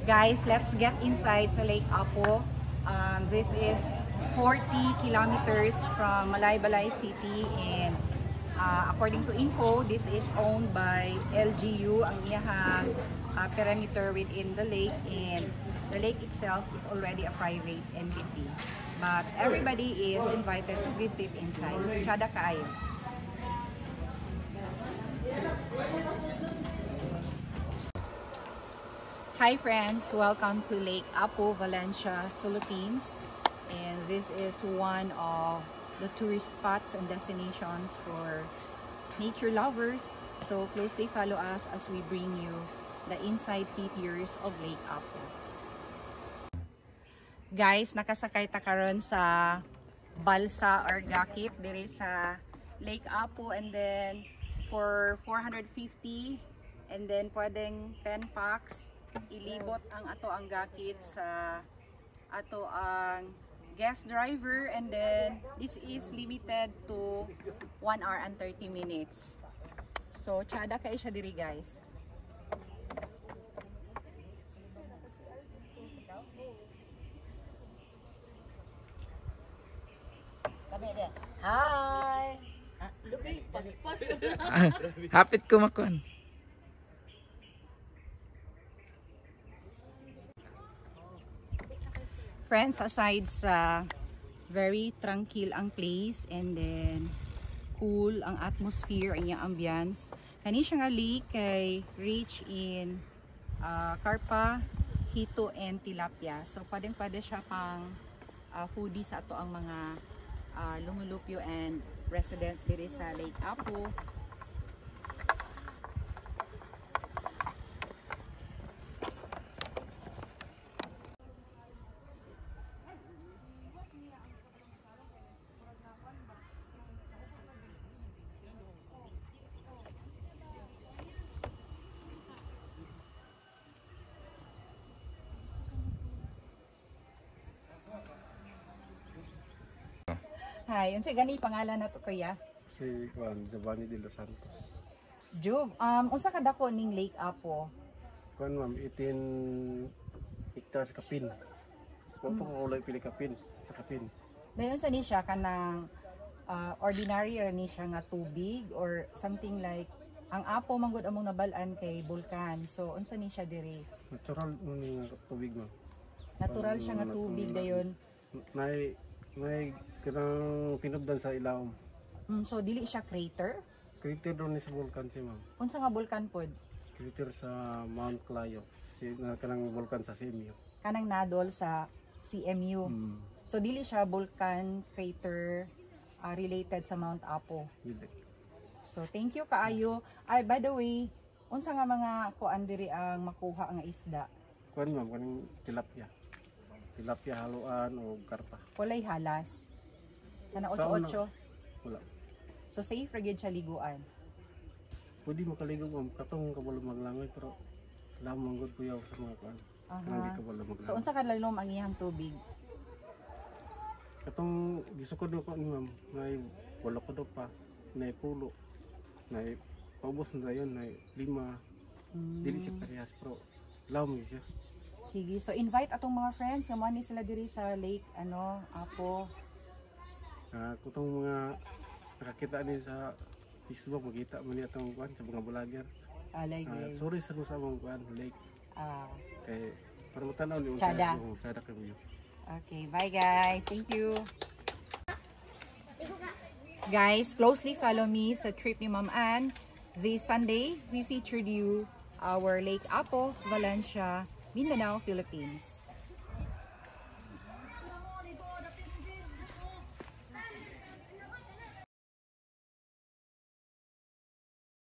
Guys, let's get inside sa Lake Apo. This is 40 kilometers from Malaybalay City, and according to info, this is owned by LGU, ang iyahang perimeter within the lake, and the lake itself is already a private entity. But everybody is invited to visit inside. Tsada kaayo. Hi friends, welcome to Lake Apo, Valencia, Philippines. And this is one of the tourist spots and destinations for nature lovers. So closely follow us as we bring you the inside features of Lake Apo. Guys, nakasakay ta karon sa balsa or gakit dire sa Lake Apo, and then for 450, and then pwedeng 10 packs ilibot ang ato ang gakit sa ato ang guest driver, and then this is limited to 1 hour and 30 minutes. So tsada kay siya diri guys. Hi. Hapit ko makon. Friends, aside sa very tranquil ang place, and then cool ang atmosphere, ang iyang ambience, kani siya nga lake kay rich in karpa, hito, and tilapia. So pwede siya pang foodie sa ato ang mga lumulupyo and residents diri sa Lake Apo. Hi, unsa gani pangalan nato kuya? Si Juan Giovanni de los Santos. Jove, unsa kadako ning Lake Apo? Kuan ma'am, 18 hectares kapin. Wa po ko ulay pili kapin sa kapin. Dayon unsa ni siya kanang ordinary or ni siya nga tubig or something like ang Apo manggod among nabalan kay bulkan. So unsa ni siya diri? Natural nga tubig ma'am. Natural siya nga tubig dayon. May kanang pinubdan sa ilawom. So dili siya crater? Crater doon ni sa vulkan si ma'am. Unsa nga bulkan pod? Crater sa Mount Clayo. Kanang vulkan sa CMU. Kanang nadol sa CMU. So dili siya vulkan crater related sa Mount Apo. Dili. So thank you kaayo. Ay, by the way, unsa nga mga kuan diri ang makuha nga isda? Kuan ma'am, kanang tilapia. Tilapia haluan o karpa. Walay halas. Kana Sa 8-8. Wala. So safe ra gyud siya liguan. Pwede makaligo ma'am, katong kabalo maglangoy, pero lamang gud kuyaw sa mga kuan. Kanang di kabalo maglangoy. So unsa kadlalom ang iyang tubig? Katong gisukod ko ni ma'am, may wala ko do pa, may pulo, may paubos na yun, may 5. Dili siya parehas, pero lamang siya. Sige, so invite atong mga friends, samahan sila diri sa Lake Apo. Kutong mga nakakita din sa Facebook, makita man niya itong kuan sa mga vlogger. Alay. Sorry sa sa mga kuan, Lake. Kay para matanaw ni unsa yung sada kayo. Okay, bye guys. Thank you. Guys, closely follow me sa trip ni Ma'am Ann. This Sunday, we featured you our Lake Apo, Valencia, Mindanao, Philippines.